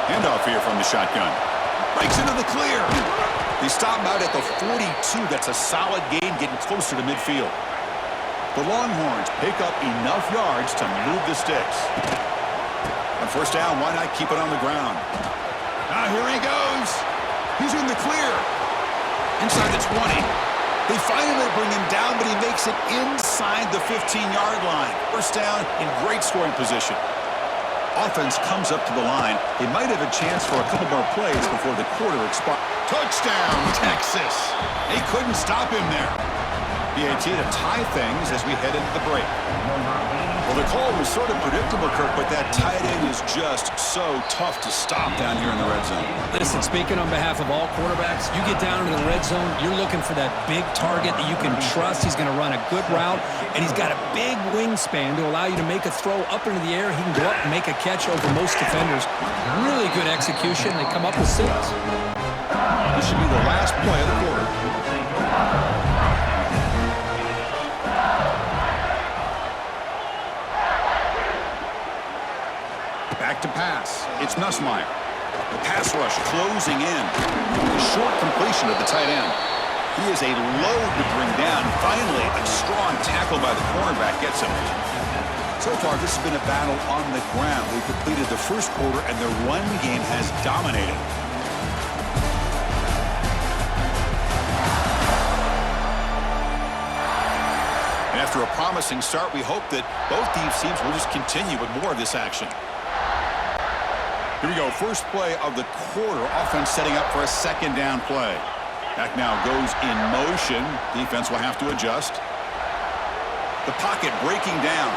Handoff here from the shotgun. Breaks into the clear. They stop him out at the 42. That's a solid gain, getting closer to midfield. The Longhorns pick up enough yards to move the sticks. On first down, why not keep it on the ground? Now here he goes. He's in the clear. Inside the 20. They finally bring him down, but he makes it inside the 15-yard line. First down in great scoring position. Offense comes up to the line. They might have a chance for a couple more plays before the quarter expires. Touchdown, Texas. They couldn't stop him there. BAT to tie things as we head into the break. Well, the call was sort of predictable, Kirk, but that tight end is just so tough to stop down here in the red zone. Listen, speaking on behalf of all quarterbacks, you get down into the red zone, you're looking for that big target that you can trust. He's going to run a good route, and he's got a big wingspan to allow you to make a throw up into the air. He can go up and make a catch over most defenders. Really good execution. They come up with 6. This should be the last play of the quarter. Back to pass. It's Nussmeier. The pass rush closing in. The short completion of the tight end. He is a load to bring down. Finally, a strong tackle by the cornerback gets him. So far, this has been a battle on the ground. We completed the first quarter, and the run game has dominated. And after a promising start, we hope that both these teams will just continue with more of this action. Here we go, first play of the quarter. Offense setting up for a second down play. Back now goes in motion. Defense will have to adjust. The pocket breaking down.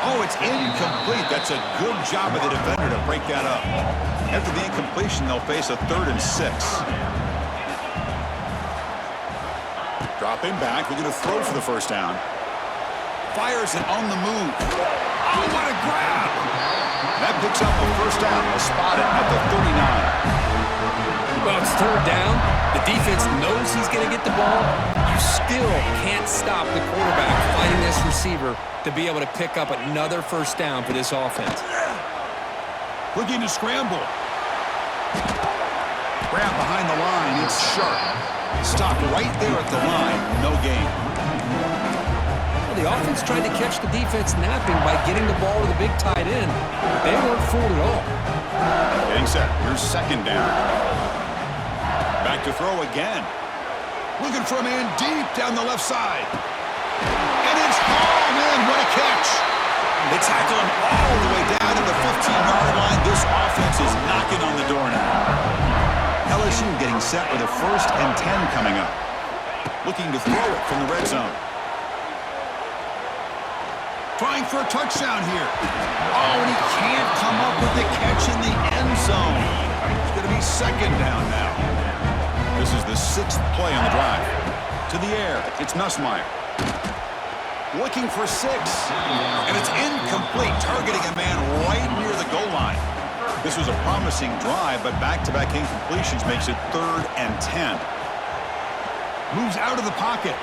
Oh, it's incomplete. That's a good job of the defender to break that up. After the incompletion, they'll face a 3rd and 6. Drop him back. We're going to throw for the first down. Fires it on the move. Oh, what a grab! That picks up a first down. We'll spot it at the 39. Well, it's 3rd down. The defense knows he's going to get the ball. You still can't stop the quarterback fighting this receiver to be able to pick up another first down for this offense. Looking to scramble. Grab behind the line. It's sharp. Stop right there at the line. No gain. The offense tried to catch the defense napping by getting the ball to the big tight end. They weren't fooled at all. Getting set. Here's second down. Back to throw again. Looking for a man deep down the left side. And it's hauled in. What a catch. They tackle him all the way down to the 15-yard line. This offense is knocking on the door now. LSU getting set with a 1st and 10 coming up. Looking to throw it from the red zone. Trying for a touchdown here. Oh, and he can't come up with the catch in the end zone. It's going to be second down now. This is the 6th play on the drive. To the air, it's Nussmeier. Looking for 6. And it's incomplete, targeting a man right near the goal line. This was a promising drive, but back-to-back incompletions makes it 3rd and 10. Moves out of the pocket.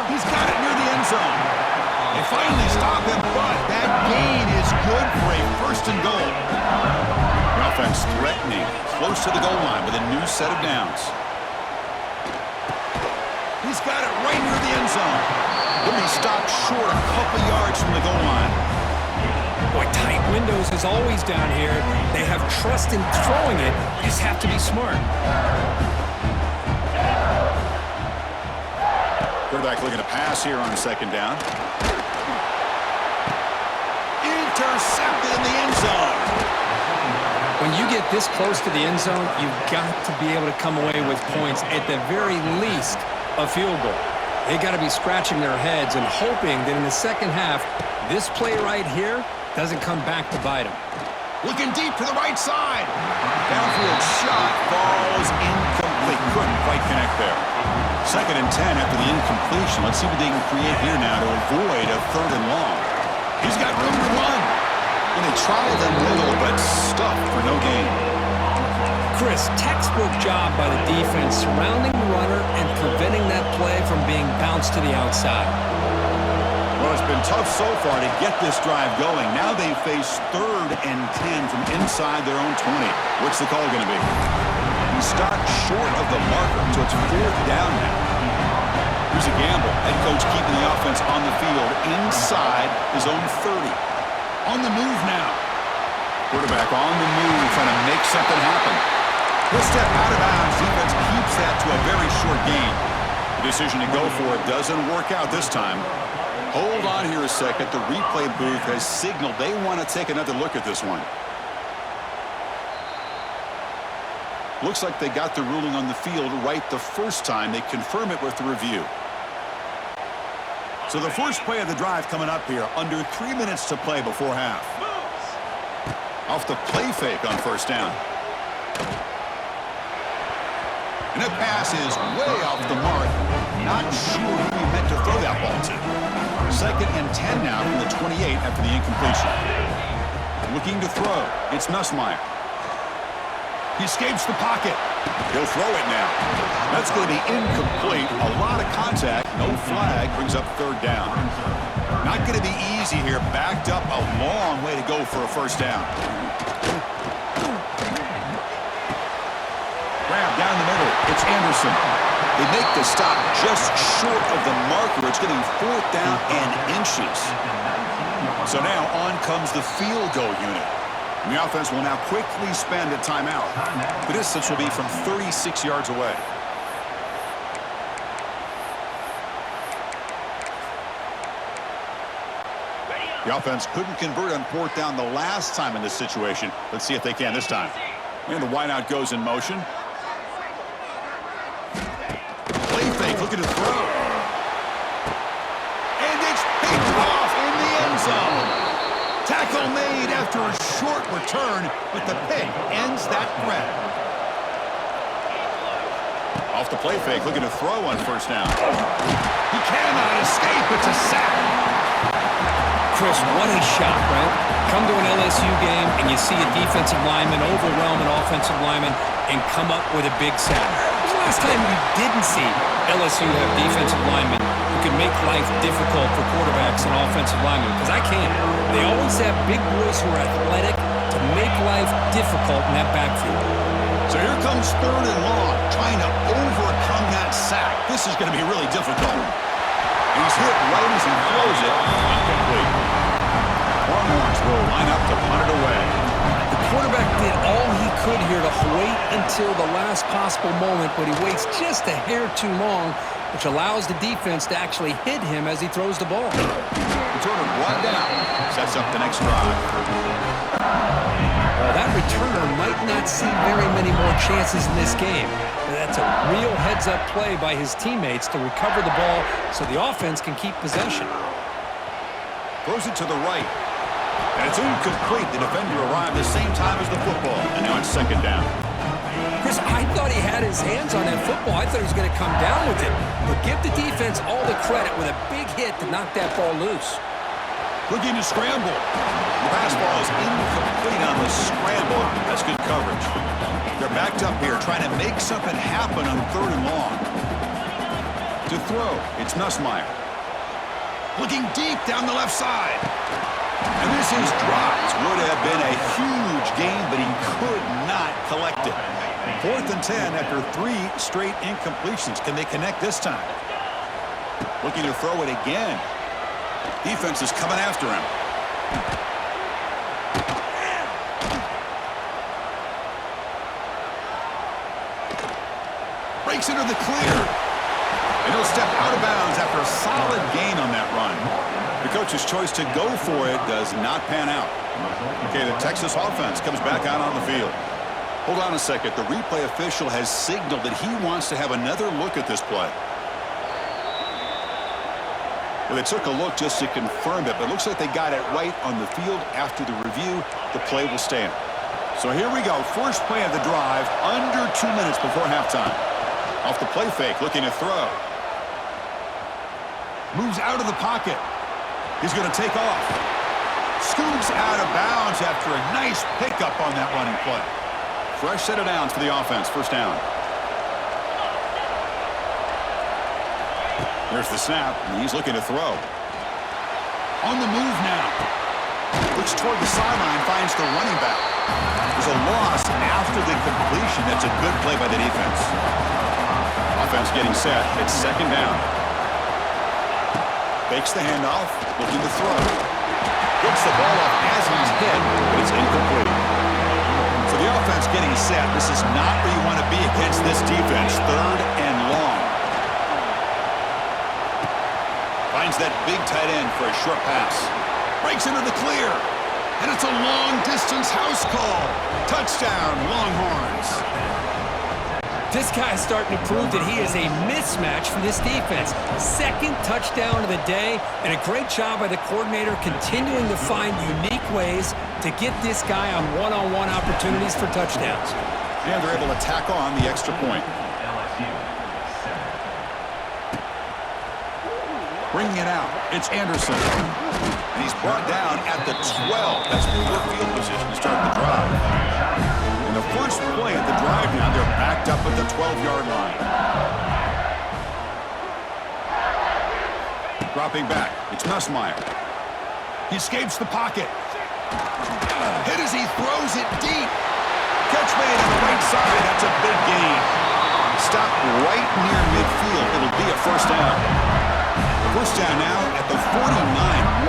He's got it near the end zone. They finally stop him, but that gain is good for a 1st and goal. The offense threatening, close to the goal line with a new set of downs. He's got it right near the end zone. He'll be stopped short a couple yards from the goal line. Boy, tight windows is always down here. They have trust in throwing it. You just have to be smart. Quarterback looking to pass here on second down. Intercepted in the end zone. When you get this close to the end zone, you've got to be able to come away with points, at the very least, a field goal. They got to be scratching their heads and hoping that in the second half, this play right here doesn't come back to bite them. Looking deep to the right side. Downfield shot falls incomplete. Couldn't quite connect there. 2nd and 10 after the incompletion. Let's see what they can create here now to avoid a 3rd and long. He's got room to run. And they tried a little, but stuffed for no gain. Chris, textbook job by the defense surrounding the runner and preventing that play from being bounced to the outside. Well, it's been tough so far to get this drive going. Now they face 3rd and 10 from inside their own 20. What's the call going to be? He stopped short of the marker, so it's 4th down now. Here's a gamble. Head coach keeping the offense on the field inside his own 30. On the move now. Quarterback on the move, trying to make something happen. He'll step out of bounds. Defense keeps that to a very short gain. The decision to go for it doesn't work out this time. Hold on here a second. The replay booth has signaled they want to take another look at this one. Looks like they got the ruling on the field right the first time. They confirm it with the review. So the first play of the drive coming up here. Under 3 minutes to play before half. Off the play fake on 1st down. And that pass is way off the mark. Not sure who he meant to throw that ball to. 2nd and 10 now from the 28 after the incompletion. Looking to throw. It's Nussmeier. He escapes the pocket. He'll throw it now. That's going to be incomplete. A lot of contact. No flag. Brings up 3rd down. Not going to be easy here. Backed up a long way to go for a 1st down. Grab down the middle. It's Anderson. They make the stop just short of the marker. It's getting 4th down and inches. So now on comes the field goal unit. And the offense will now quickly spend a timeout. The distance will be from 36 yards away. The offense couldn't convert on 4th down the last time in this situation. Let's see if they can this time. And the wideout goes in motion. Play fake, looking to throw. And it's picked off in the end zone. Tackle made after a short return, but the pick ends that threat. Off the play fake, looking to throw on 1st down. He cannot escape. It's a sack. Chris, what a shot, right? Come to an LSU game and you see a defensive lineman overwhelm an offensive lineman and come up with a big sack. When was the last time you didn't see LSU have defensive linemen who can make life difficult for quarterbacks and offensive linemen? Because I can't. They always have big boys who are athletic to make life difficult in that backfield. So here comes 3rd and long, trying to overcome that sack. This is going to be really difficult. He's hit right as he throws it. Incomplete. Longhorns will line up to punt it away. The quarterback did all he could here to wait until the last possible moment, but he waits just a hair too long, which allows the defense to actually hit him as he throws the ball. Returner brought down. Sets up the next drive. Well, that returner might not see very many more chances in this game. That's a real heads-up play by his teammates to recover the ball so the offense can keep possession. Throws it to the right. And it's incomplete. The defender arrived the same time as the football. And now it's 2nd down. Chris, I thought he had his hands on that football. I thought he was going to come down with it. But give the defense all the credit with a big hit to knock that ball loose. Looking to scramble. The pass ball is incomplete on the scramble. That's good coverage. They're backed up here trying to make something happen on 3rd and long. To throw, it's Nussmeier. Looking deep down the left side. And this is dropped. Would have been a huge gain, but he could not collect it. 4th and 10 after 3 straight incompletions. Can they connect this time? Looking to throw it again. Defense is coming after him. Breaks into the clear. And he'll step out of bounds after a solid gain on that run. The coach's choice to go for it does not pan out. Okay, the Texas offense comes back out on the field. Hold on a second. The replay official has signaled that he wants to have another look at this play. Well, they took a look just to confirm it, but it looks like they got it right on the field. After the review, the play will stand. So here we go. First play of the drive, under 2 minutes before halftime. Off the play fake, looking to throw. Moves out of the pocket. He's going to take off. Scoots out of bounds after a nice pickup on that running play. Fresh set of downs for the offense. 1st down. There's the snap, and he's looking to throw. On the move now. Looks toward the sideline, finds the running back. There's a loss after the completion. That's a good play by the defense. Offense getting set. It's second down. Fakes the handoff, looking to throw. Gets the ball off as he's hit, but it's incomplete. So the offense getting set. This is not where you want to be against this defense. Third and long. Finds that big tight end for a short pass. Breaks into the clear. And it's a long-distance house call. Touchdown, Longhorns. This guy's starting to prove that he is a mismatch for this defense. Second touchdown of the day, and a great job by the coordinator continuing to find unique ways to get this guy on one-on-one opportunities for touchdowns. And they're able to tack on the extra point. Bringing it out, it's Anderson. And he's brought down at the 12. That's poor field position to start the drive. And the first play of the drive now, they're backed up at the 12-yard line. Dropping back, it's Nussmeier. He escapes the pocket. Hit as he throws it deep. Catch made on the right side, that's a big gain. Stop right near midfield, it'll be a first down. First down now at the 49.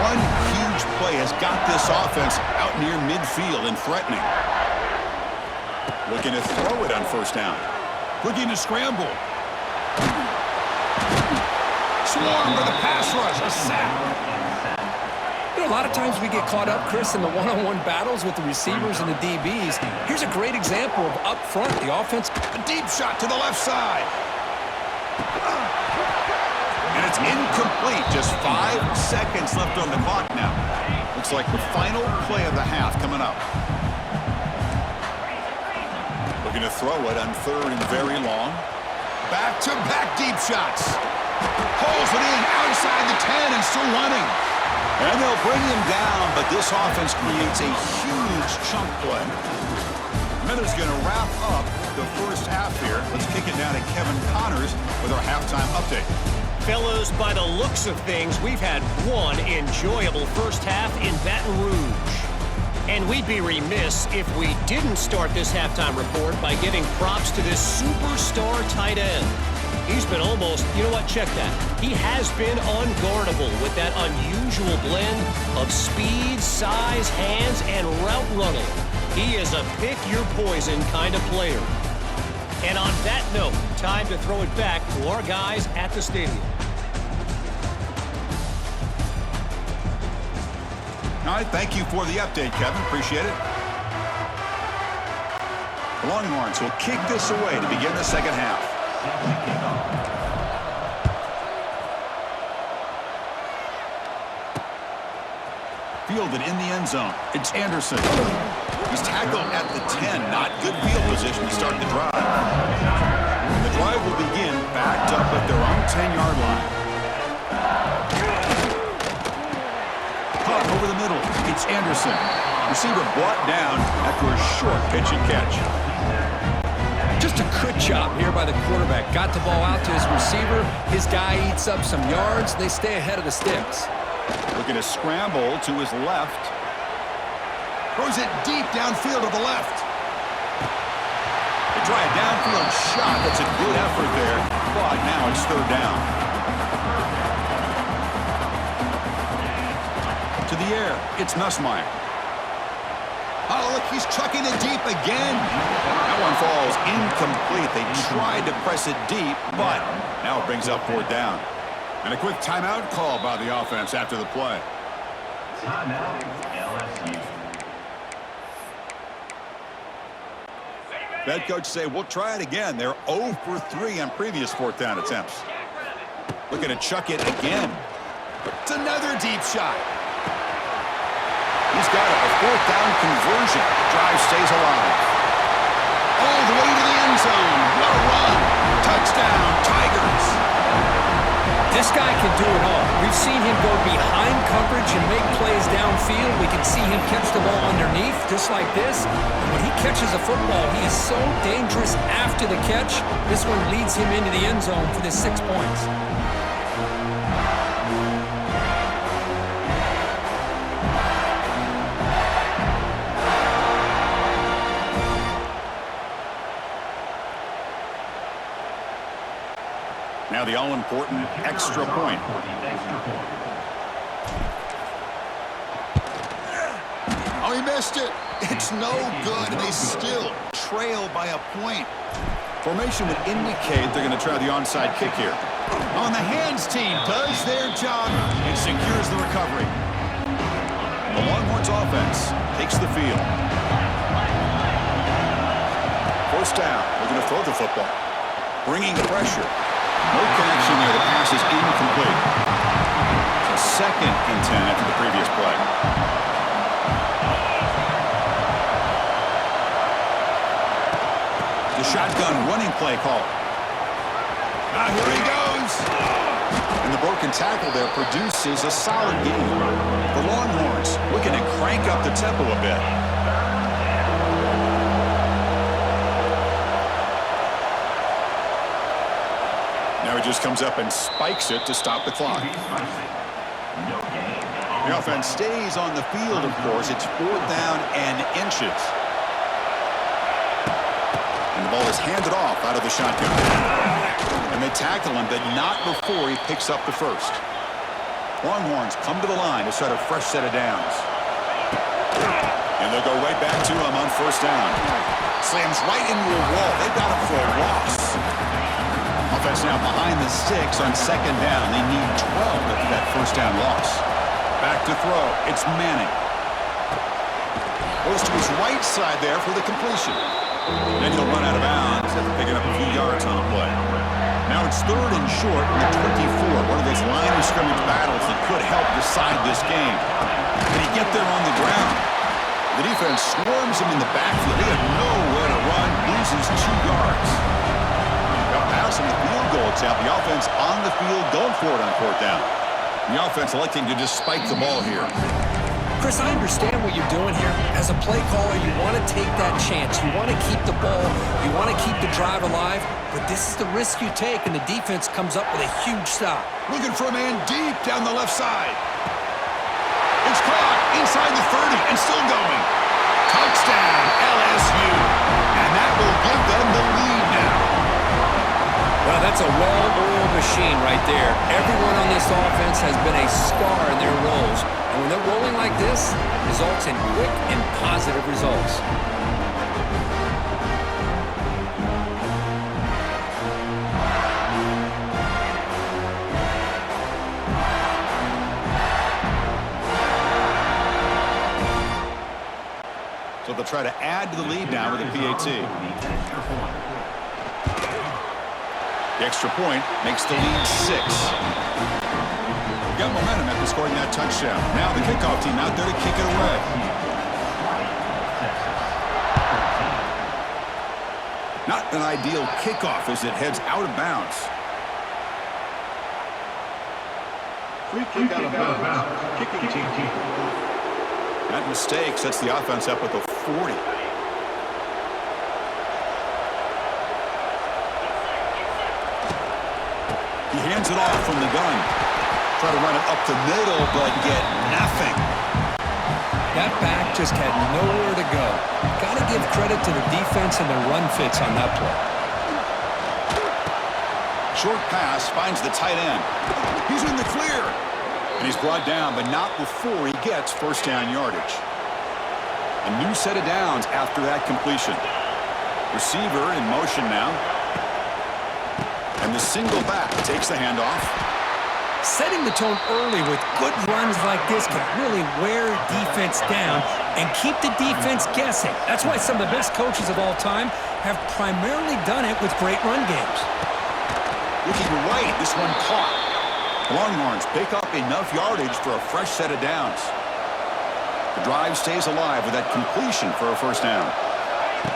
One huge play has got this offense out near midfield and threatening. Looking to throw it on first down. Looking to scramble. Swarm with a pass rush, a sack. You know, a lot of times we get caught up, Chris, in the one-on-one battles with the receivers and the DBs. Here's a great example of up front, the offense. A deep shot to the left side. And it's incomplete. Just 5 seconds left on the clock now. Looks like the final play of the half coming up. Looking to throw it on third and very long. Back-to-back deep shots. Pulls it in outside the 10 and still running. And they'll bring him down, but this offense creates a huge chunk play. Miller's going to wrap up the first half here. Let's kick it down to Kevin Connors with our halftime update. Fellows, by the looks of things, we've had one enjoyable first half in Baton Rouge. And we'd be remiss if we didn't start this halftime report by giving props to this superstar tight end. He's been almost, you know what, check that. He has been unguardable with that unusual blend of speed, size, hands, and route running. He is a pick-your-poison kind of player. And on that note, time to throw it back to our guys at the stadium. All right, thank you for the update, Kevin. Appreciate it. The Longhorns will kick this away to begin the second half. Fielded in the end zone. It's Anderson. He's tackled at the 10. Not good field position to start the drive. And the drive will begin backed up at their own 10-yard line. Caught over the middle. It's Anderson. Receiver brought down after a short pitch and catch. Just a good job here by the quarterback. Got the ball out to his receiver. His guy eats up some yards. They stay ahead of the sticks. Looking to scramble to his left. Throws it deep downfield to the left. They try a downfield shot. That's a good effort there. But now it's third down. To the air. It's Nussmeier. Oh, look, he's chucking it deep again. That one falls incomplete. They tried to press it deep, but now it brings up fourth down. And a quick timeout call by the offense after the play. Timeout, LSU. Head coach say, we'll try it again. They're 0 for 3 on previous fourth down attempts. Looking to chuck it again. It's another deep shot. He's got a fourth down conversion. Drive stays alive. All the way to the end zone. What a run. Touchdown, Tigers. This guy can do it all. We've seen him go behind coverage and make plays downfield. We can see him catch the ball underneath, just like this. And when he catches a football, he is so dangerous after the catch. This one leads him into the end zone for the 6 points. Now the all-important extra point. Oh, he missed it. It's no good, and they still trail by a point. Formation would indicate they're going to try the onside kick here. On the hands team does their job and secures the recovery. The Longhorns offense takes the field. First down. They're going to throw the football. Bringing the pressure. No connection there. The pass is incomplete. So 2nd and 10 after the previous play. The shotgun running play call. Here he goes. And the broken tackle there produces a solid game. The Longhorns looking to crank up the tempo a bit. Now he just comes up and spikes it to stop the clock. The offense stays on the field, of course. It's 4th down and inches. And the ball is handed off out of the shotgun. And they tackle him, but not before he picks up the first. Longhorns come to the line to start a fresh set of downs. And they'll go right back to him on 1st down. Slams right into a wall. They got him for a loss. Offense now behind the sticks on 2nd down. They need 12 after that 1st down loss. Back to throw. It's Manning. Goes to his right side there for the completion. Then he'll run out of bounds after picking up a few yards on the play. Now it's 3rd and short from the 24. One of those line of scrimmage battles that could help decide this game. Can he get there on the ground? The defense swarms him in the backfield. He had nowhere to run. Loses 2 yards. Got pass on the field goal attempt. The offense on the field going for it on 4th down. The offense electing to just spike the ball here. Chris, I understand what you're doing here. As a play caller, you want to take that chance. You want to keep the ball. You want to keep the drive alive. But this is the risk you take, and the defense comes up with a huge stop. Looking for a man deep down the left side. It's caught inside the 30 and still going. Touchdown, LSU. And that will give them the lead now. Well, that's a well-oiled machine right there. Everyone on this offense has been a star in their roles. And when they're rolling like this, results in quick and positive results. So they'll try to add to the lead now with a PAT. The extra point makes the lead 6. Got momentum after scoring that touchdown. Now the kickoff team out there to kick it away. Not an ideal kickoff as it heads out of bounds. Free kick out of bounds. Kicking team. That mistake sets the offense up at the 40. He hands it off from the gun. Try to run it up the middle, but get nothing. That back just had nowhere to go. Got to give credit to the defense and the run fits on that play. Short pass finds the tight end. He's in the clear. And he's brought down, but not before he gets 1st down yardage. A new set of downs after that completion. Receiver in motion now. And the single back takes the handoff. Setting the tone early with good runs like this can really wear defense down and keep the defense guessing. That's why some of the best coaches of all time have primarily done it with great run games. Looking right, this one caught. Longhorns pick up enough yardage for a fresh set of downs. The drive stays alive with that completion for a 1st down.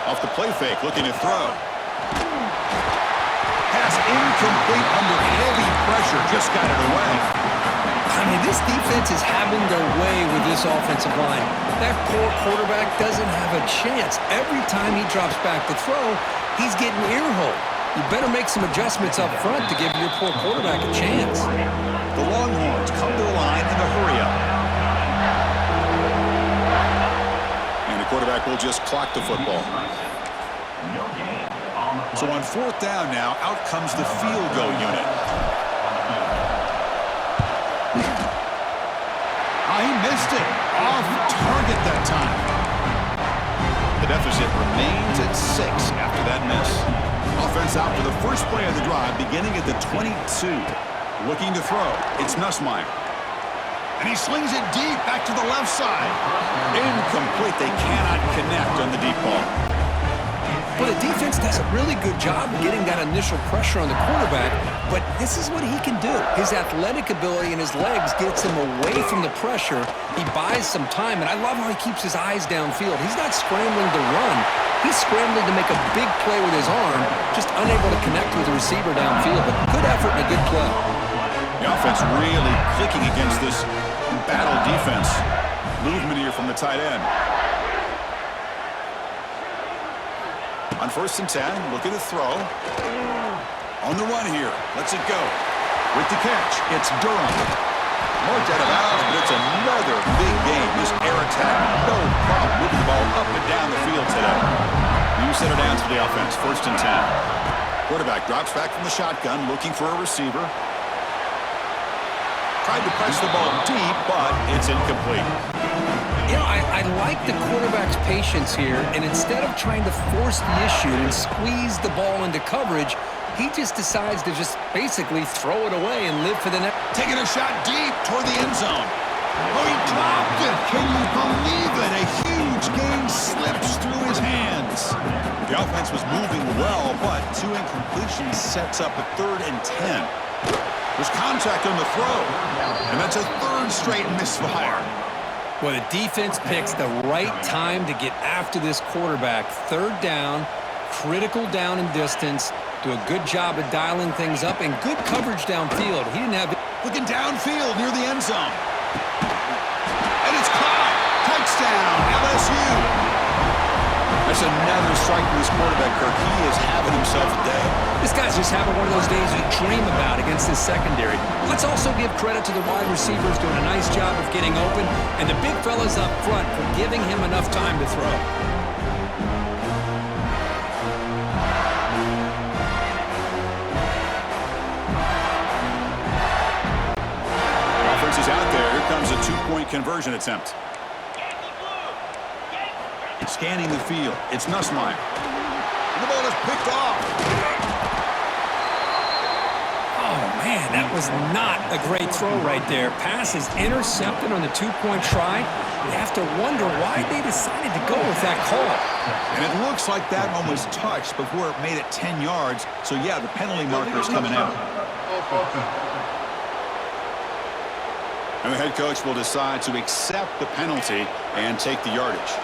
Off the play fake, looking to throw. Pass incomplete under heavy pressure, just got it away. I mean, this defense is having their way with this offensive line. That poor quarterback doesn't have a chance. Every time he drops back to throw, he's getting ear-holed. You better make some adjustments up front to give your poor quarterback a chance. The Longhorns come to the line in a hurry-up. And the quarterback will just clock the football. No gain on So on 4th down now, out comes the field goal unit. He missed it. Off target that time. The deficit remains at 6 after that miss. Offense out for the first play of the drive, beginning at the 22. Looking to throw. It's Nussmeier. And he slings it deep back to the left side. Incomplete. They cannot connect on the deep ball. Well, the defense does a really good job of getting that initial pressure on the quarterback, but this is what he can do. His athletic ability and his legs gets him away from the pressure. He buys some time, and I love how he keeps his eyes downfield. He's not scrambling to run. He's scrambling to make a big play with his arm, just unable to connect with the receiver downfield, but good effort and a good play. The offense really clicking against this battle defense. Movement here from the tight end. On 1st and 10, looking to throw. On the run here. Lets it go. With the catch, it's Durham. Marked out of bounds, but it's another big game. This air attack, no problem moving the ball up and down the field today. New center downs for the offense. 1st and 10. Quarterback drops back from the shotgun, looking for a receiver. Tried to press the ball deep, but it's incomplete. You know, I like the quarterback's patience here, and instead of trying to force the issue and squeeze the ball into coverage, he just decides to just basically throw it away and live for the next. Taking a shot deep toward the end zone. Oh, he dropped it. Can you believe it? A huge gain slips through his hands. The offense was moving well, but 2 incompletions sets up a 3rd and 10. There's contact on the throw, and that's a 3rd straight misfire. Well, the defense picks the right time to get after this quarterback. 3rd down, critical down and distance. Do a good job of dialing things up and good coverage downfield. He didn't have... Looking downfield near the end zone. And it's caught. Touchdown, LSU. That's another strike for this quarterback, Kirk. He is having himself a day. This guy's just having one of those days you dream about against his secondary. Let's also give credit to the wide receivers doing a nice job of getting open, and the big fellas up front for giving him enough time to throw. Offense is out there. Here comes a 2-point conversion attempt. Scanning the field. It's Nussmeier. The ball is picked off. Oh, man, that was not a great throw right there. Pass is intercepted on the 2-point try. You have to wonder why they decided to go with that call. And it looks like that one was touched before it made it 10 yards. So, yeah, the penalty marker is coming out. And the head coach will decide to accept the penalty and take the yardage.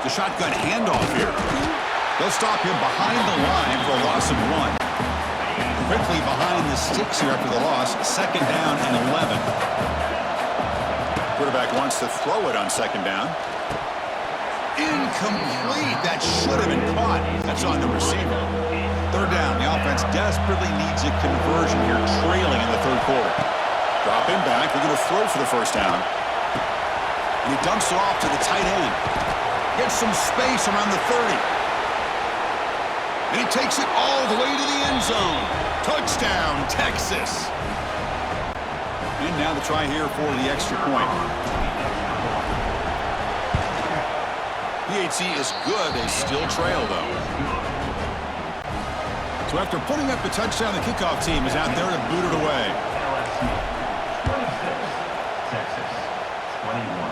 The shotgun handoff here. They'll stop him behind the line for a loss of 1. Quickly behind the sticks here after the loss. 2nd down and 11. Quarterback wants to throw it on 2nd down. Incomplete. That should have been caught. That's on the receiver. 3rd down. The offense desperately needs a conversion here, trailing in the 3rd quarter. Drop him back. They're going to throw for the 1st down. And he dumps it off to the tight end. Gets some space around the 30. And he takes it all the way to the end zone. Touchdown, Texas. And now the try here for the extra point. PHC is good. They still trail, though. So after putting up the touchdown, the kickoff team is out there to boot it away. Texas, 21.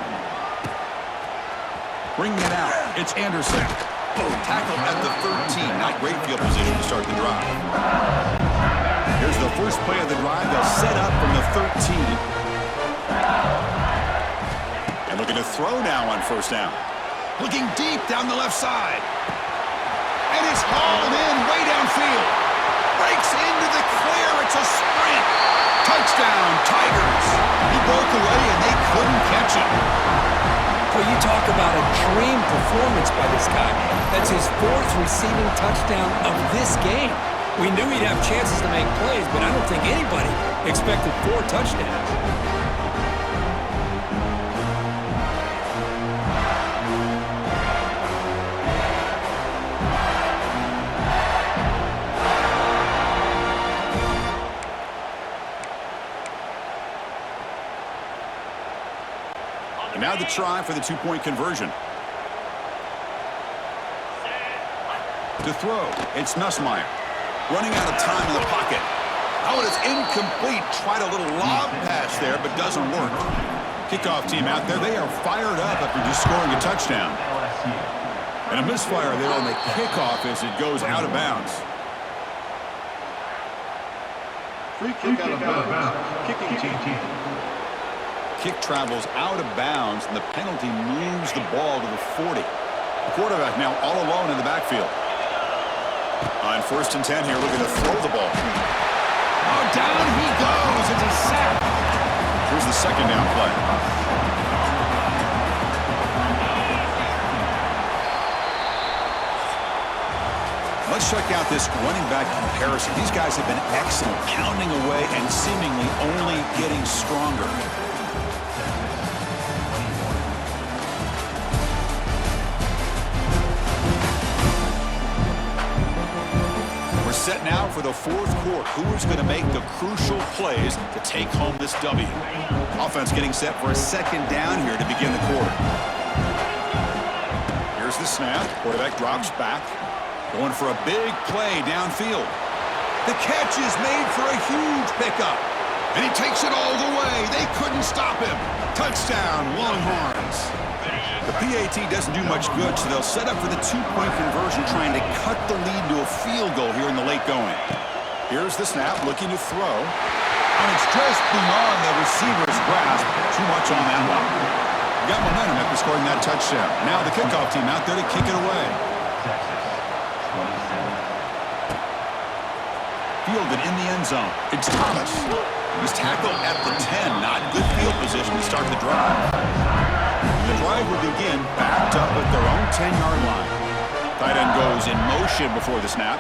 Bringing it out, it's Anderson. Tackle at the 13. Not great field position to start the drive. Here's the first play of the drive. They'll set up from the 13. And looking to throw now on 1st down. Looking deep down the left side. And it's hauled in way downfield. Breaks into the clear. It's a sprint. Touchdown, Tigers. He broke away and they couldn't catch him. Well, you talk about a dream performance by this guy. That's his 4th receiving touchdown of this game. We knew he'd have chances to make plays, but I don't think anybody expected 4 touchdowns. Now the try for the two-point conversion. To throw, it's Nussmeier. Running out of time in the pocket. Oh, and it's incomplete. Tried a little lob pass there, but doesn't work. Kickoff team out there. They are fired up after just scoring a touchdown. And a misfire there on the kickoff as it goes out of bounds. Free kick out of bounds. Kicking team. Kick travels out of bounds, and the penalty moves the ball to the 40. The quarterback now all alone in the backfield. On 1st and 10 here, looking to throw the ball. Oh, down he goes. It's a sack. Here's the second down play. Let's check out this running back comparison. These guys have been excellent, pounding away and seemingly only getting stronger. Set now for the fourth quarter. Who is going to make the crucial plays to take home this W? Offense getting set for a second down here to begin the quarter. Here's the snap. Quarterback drops back. Going for a big play downfield. The catch is made for a huge pickup. And he takes it all the way. They couldn't stop him. Touchdown, Longhorns. The PAT doesn't do much good, so they'll set up for the two-point conversion, trying to cut the lead to a field goal here in the late going. Here's the snap, looking to throw. And it's just beyond the receiver's grasp. Too much on that one. Got momentum after scoring that touchdown. Now the kickoff team out there to kick it away. Fielded in the end zone. It's Thomas. He's tackled at the 10. Not good field position to start the drive. The drive will begin backed up at their own 10-yard line. Tight end goes in motion before the snap.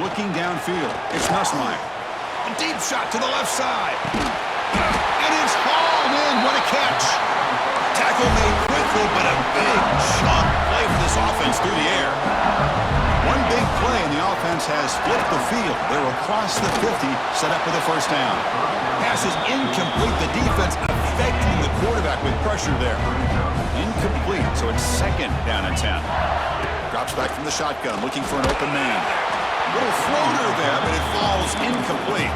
Looking downfield, it's Nussmeier. A deep shot to the left side. And it's hauled in. What a catch. Tackle made quickly, but a big chunk play for this offense through the air. One big play, and the offense has flipped the field. They're across the 50, set up for the first down. Pass is incomplete. The defense affecting the quarterback with pressure there. Incomplete, so it's second down and 10. Drops back from the shotgun, looking for an open man. Little floater there, but it falls incomplete.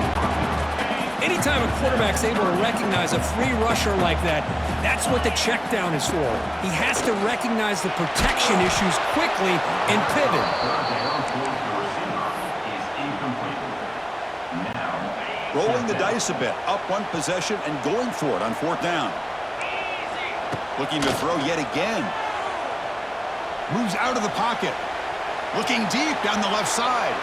Anytime a quarterback's able to recognize a free rusher like that, that's what the check down is for. He has to recognize the protection issues quickly and pivot. Rolling the dice a bit, up one possession and going for it on 4th down. Looking to throw yet again. Moves out of the pocket. Looking deep down the left side.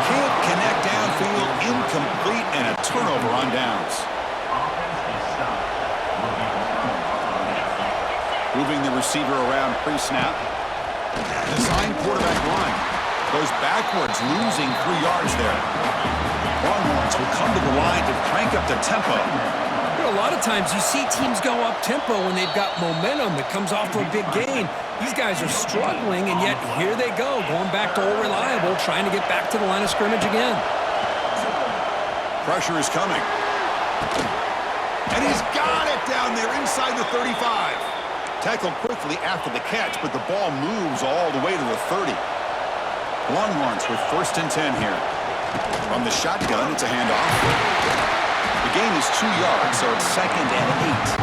Can't connect downfield, incomplete, and a turnover on downs. Moving the receiver around pre-snap. Design quarterback line. Goes backwards, losing 3 yards there. Longhorns will come to the line to crank up the tempo. A lot of times you see teams go up-tempo when they've got momentum that comes off of a big gain. These guys are struggling, and yet here they go, going back to old reliable, trying to get back to the line of scrimmage again. Pressure is coming. And he's got it down there inside the 35. Tackled quickly after the catch, but the ball moves all the way to the 30. Longhorns with 1st and 10 here. From the shotgun, it's a handoff. The gain is 2 yards, so it's 2nd and 8.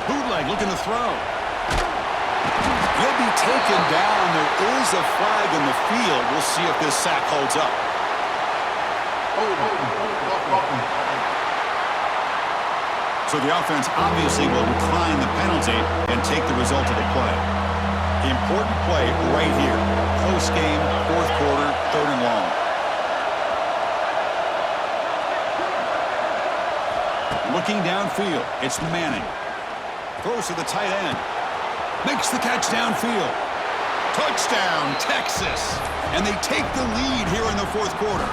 Bootleg looking to throw. He'll be taken down. There is a flag in the field. We'll see if this sack holds up. So the offense obviously will decline the penalty and take the result of the play. Important play right here. Close game, 4th quarter, 3rd and long. Looking downfield, it's Manning. Throws to the tight end. Makes the catch downfield. Touchdown, Texas. And they take the lead here in the 4th quarter.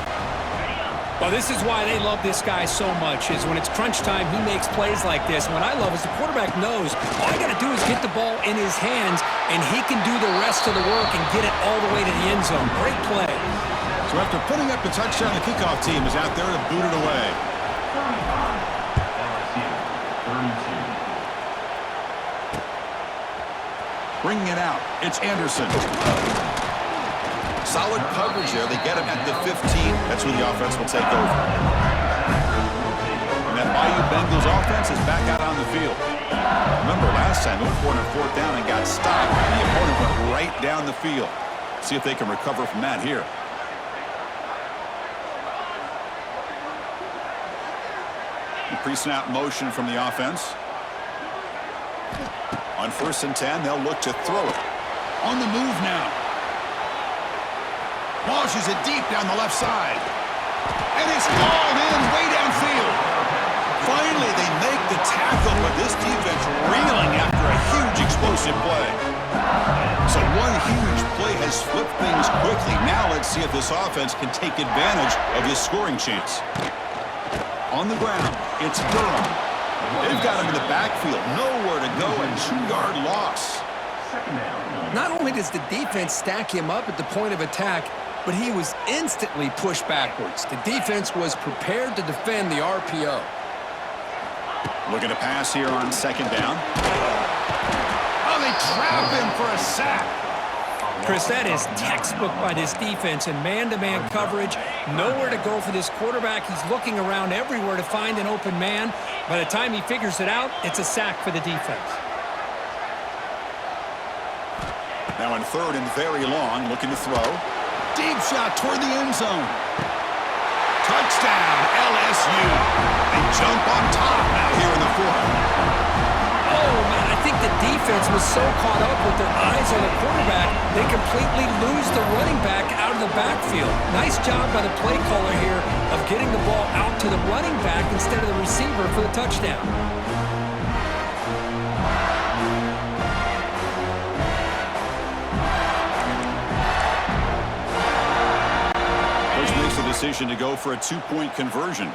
Well, this is why they love this guy so much, is when it's crunch time, he makes plays like this. What I love is the quarterback knows all you got to do is get the ball in his hands, and he can do the rest of the work and get it all the way to the end zone. Great play. So after putting up the touchdown, the kickoff team is out there to boot it away. Bringing it out, it's Anderson. Solid coverage there. They get him at the 15. That's where the offense will take over. And that Bayou Bengals offense is back out on the field. Remember last time, they went for it on 4th down and got stopped. The opponent went right down the field. See if they can recover from that here. Pre-snap motion from the offense. On 1st and 10, they'll look to throw it. On the move now. Launches it deep down the left side. And it's hauled in way downfield. Finally, they make the tackle, but this defense reeling after a huge explosive play. So one huge play has flipped things quickly. Now let's see if this offense can take advantage of this scoring chance. On the ground, it's Durham. They've got him in the backfield. Nowhere to go, a 2-yard loss. Not only does the defense stack him up at the point of attack, but he was instantly pushed backwards. The defense was prepared to defend the RPO. Looking to pass here on 2nd down. Oh, they trap him for a sack. Chris, that is textbook by this defense in man-to-man coverage. Nowhere to go for this quarterback. He's looking around everywhere to find an open man. By the time he figures it out, it's a sack for the defense. Now in 3rd and very long, looking to throw. Deep shot toward the end zone. Touchdown, LSU. They jump on top now here in the 4th. Oh, man, I think the defense was so caught up with their eyes on the quarterback, they completely lose the running back out of the backfield. Nice job by the play caller here of getting the ball out to the running back instead of the receiver for the touchdown. Coach makes the decision to go for a 2-point conversion.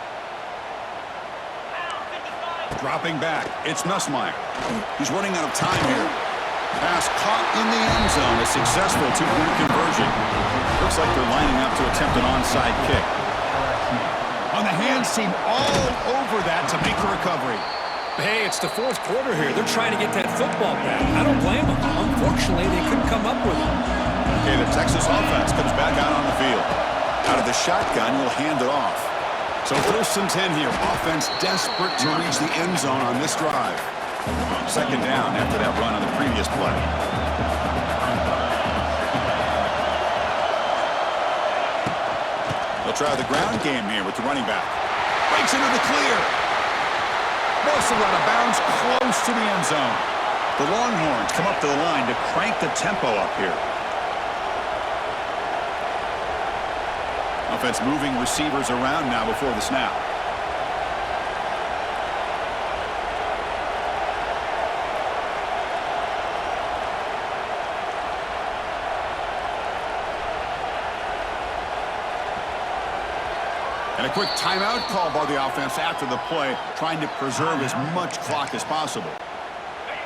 Dropping back, it's Nussmeier. He's running out of time here. Pass caught in the end zone. A successful 2-point conversion. Looks like they're lining up to attempt an onside kick. On the hands team all over that to make the recovery. Hey, it's the 4th quarter here. They're trying to get that football back. I don't blame them. Unfortunately, they couldn't come up with it. Okay, the Texas offense comes back out on the field. Out of the shotgun, will hand it off. So 1st and 10 here. Offense desperate to reach the end zone on this drive. 2nd down after that run on the previous play. They'll try the ground game here with the running back. Breaks into the clear. Mostly out of bounds, close to the end zone. The Longhorns come up to the line to crank the tempo up here. Offense moving receivers around now before the snap. And a quick timeout call by the offense after the play, trying to preserve as much clock as possible.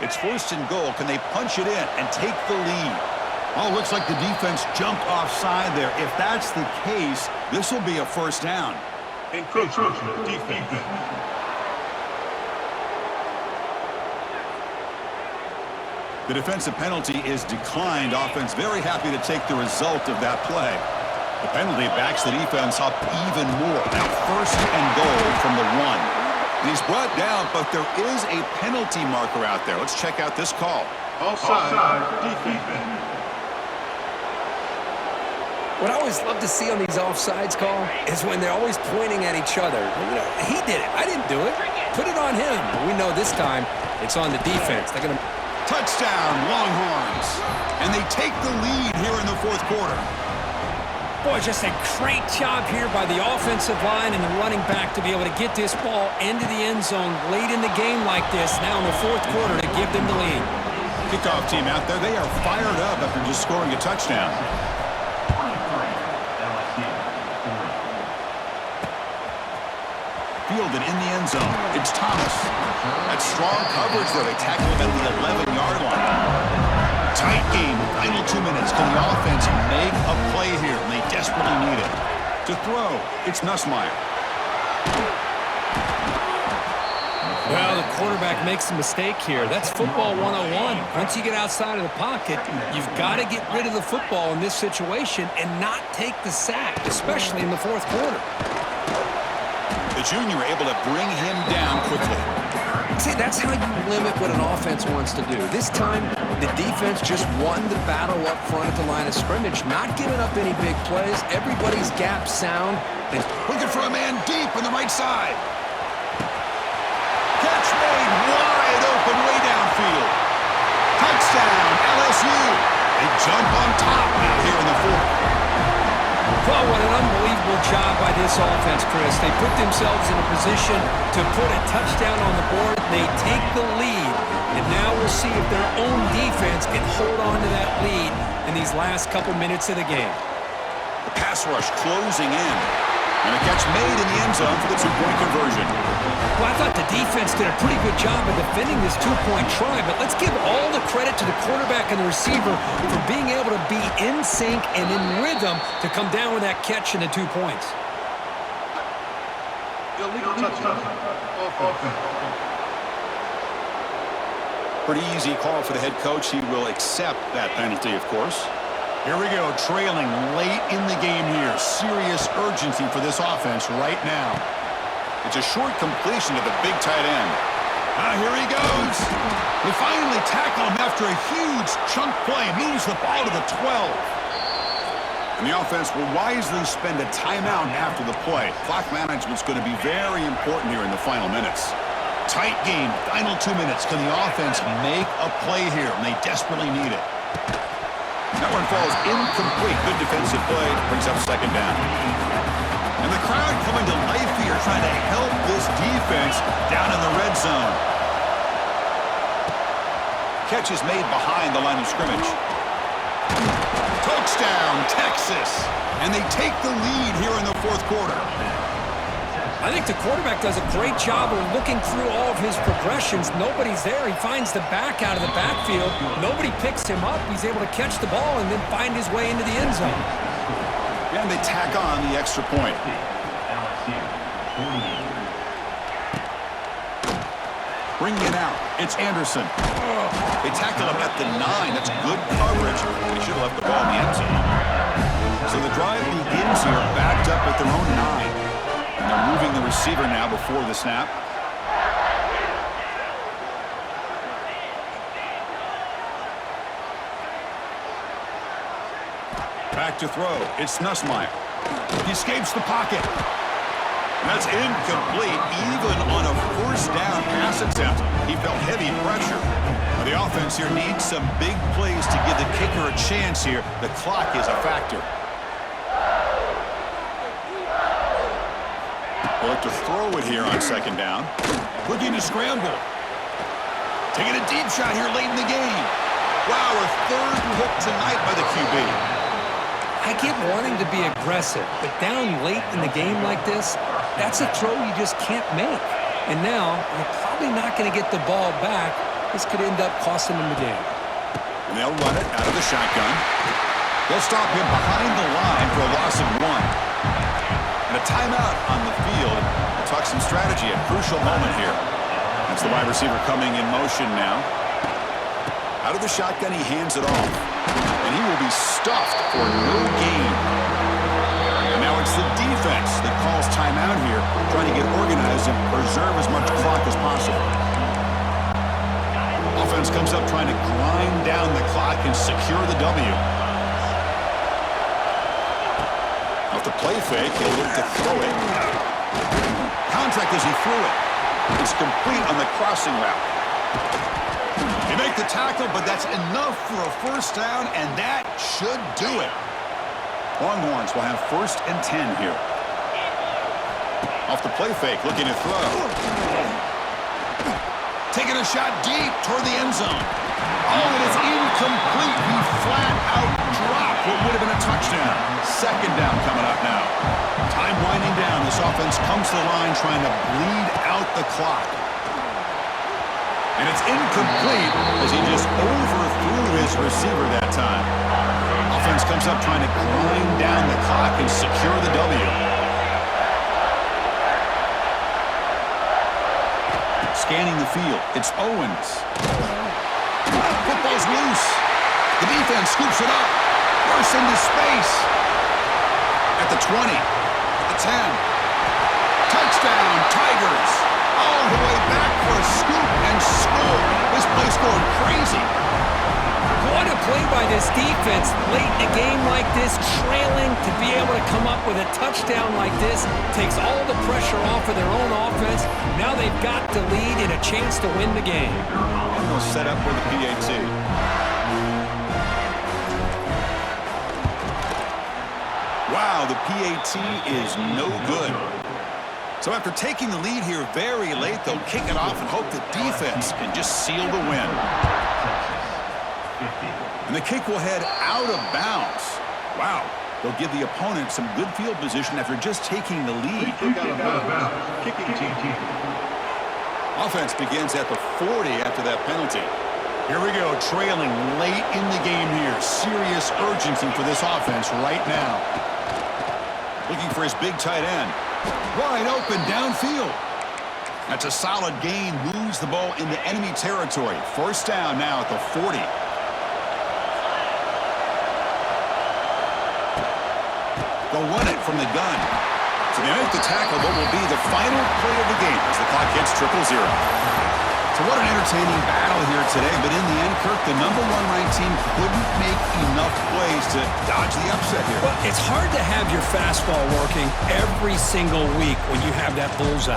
It's 1st and goal. Can they punch it in and take the lead? Oh, looks like the defense jumped offside there. If that's the case, this will be a 1st down. Encroachment defense. The defensive penalty is declined. Offense very happy to take the result of that play. The penalty backs the defense up even more. Now 1st and goal from the 1. And he's brought down, but there is a penalty marker out there. Let's check out this call. Offside defense. What I always love to see on these offsides call is when they're always pointing at each other. You know, he did it. I didn't do it. Put it on him. But we know this time it's on the defense. They're going to... Touchdown, Longhorns. And they take the lead here in the 4th quarter. Boy, just a great job here by the offensive line and the running back to be able to get this ball into the end zone late in the game like this, now in the 4th quarter, to give them the lead. Kickoff team out there, they are fired up after just scoring a touchdown. field and in the end zone. It's Thomas. That's strong coverage there. They tackle him at the 11-yard line. Tight game. Final 2 minutes. Can the offense make a play here? And they desperately need it. To throw, it's Nussmeier. Well, the quarterback makes a mistake here. That's football 101. Once you get outside of the pocket, you've got to get rid of the football in this situation and not take the sack, especially in the fourth quarter. The junior able to bring him down quickly. See, that's how you limit what an offense wants to do. This time, the defense just won the battle up front at the line of scrimmage, not giving up any big plays. Everybody's gap sound. And looking for a man deep on the right side. Catch made wide open way downfield. Touchdown, LSU. They jump on top now here in the fourth. Well, what an unbelievable job by this offense, Chris. They put themselves in a position to put a touchdown on the board. They take the lead, and now we'll see if their own defense can hold on to that lead in these last couple minutes of the game. The pass rush closing in. And a catch made in the end zone for the two-point conversion. Well, I thought the defense did a pretty good job of defending this two-point try, but let's give all the credit to the quarterback and the receiver for being able to be in sync and in rhythm to come down with that catch and the 2 points. Illegal touchdown. Offense. Pretty easy call for the head coach. He will accept that penalty, of course. Here we go, trailing late in the game here. Serious urgency for this offense right now. It's a short completion to the big tight end. Here he goes. They finally tackle him after a huge chunk play. Moves the ball to the 12. And the offense will wisely spend a timeout after the play. Clock management's going to be very important here in the final minutes. Tight game, final 2 minutes. Can the offense make a play here? And they desperately need it. That one falls incomplete. Good defensive play. Brings up second down. And the crowd coming to life here, trying to help this defense down in the red zone. Catch is made behind the line of scrimmage. Touchdown, Texas. And they take the lead here in the fourth quarter. I think the quarterback does a great job of looking through all of his progressions. Nobody's there. He finds the back out of the backfield. Nobody picks him up. He's able to catch the ball and then find his way into the end zone. And they tack on the extra point. Bringing it out. It's Anderson. They tackle him at the 9. That's good coverage. They should have left the ball in the end zone. So the drive begins here backed up at their own 9. And they're moving the receiver now before the snap. Back to throw. It's Nussmeier. He escapes the pocket. And that's incomplete. Even on a first down pass attempt, he felt heavy pressure. Now the offense here needs some big plays to give the kicker a chance here. The clock is a factor. They'll look to throw it here on second down. Looking to scramble. Taking a deep shot here late in the game. Wow, a third pick tonight by the QB. I get wanting to be aggressive, but down late in the game like this, that's a throw you just can't make. And now, you're probably not going to get the ball back. This could end up costing them the game. And they'll run it out of the shotgun. They'll stop him behind the line for a loss of 1. And a timeout on the field. We'll talk some strategy, a crucial moment here. That's the wide receiver coming in motion now. Out of the shotgun, he hands it off. And he will be stuffed for no gain. And now it's the defense that calls timeout here, trying to get organized and preserve as much clock as possible. Offense comes up trying to grind down the clock and secure the W. Off the play fake, he'll look to throw it. Contact as he threw it. It's complete on the crossing route. They make the tackle, but that's enough for a first down, and that should do it. Longhorns will have 1st and 10 here. Off the play fake, looking to throw. Taking a shot deep toward the end zone. Oh, and it's incomplete. He flat out dropped what would have been a touchdown. Second down coming up now. Time winding down. This offense offense comes to the line trying to bleed out the clock. And it's incomplete as he just overthrew his receiver that time. Offense comes up trying to grind down the clock and secure the W. Scanning the field, it's Owens. Football's loose. The defense scoops it up. Bursts into space. At the 20. At the 10. Touchdown, Tigers. All the way back for a scoop and score. This place going crazy. What a play by this defense late in a game like this, trailing to be able to come up with a touchdown like this, takes all the pressure off of their own offense. Now they've got the lead and a chance to win the game. And they'll set up for the PAT. Wow, the PAT is no good. So after taking the lead here very late, they'll kick it off and hope the defense can just seal the win. And the kick will head out of bounds. Wow, they'll give the opponent some good field position after just taking the lead. Kick out of bounds. Kicking team. Offense begins at the 40 after that penalty. Here we go, trailing late in the game here. Serious urgency for this offense right now. Looking for his big tight end. Wide open downfield. That's a solid gain. Moves the ball into enemy territory. First down now at the 40. They'll run it from the gun. So they make the tackle, but will be the final play of the game as the clock hits 0-0. So what an entertaining battle here today, but in the end, Kirk, the number one ranked team couldn't make enough plays to dodge the upset here. Well, it's hard to have your fastball working every single week when you have that bullseye.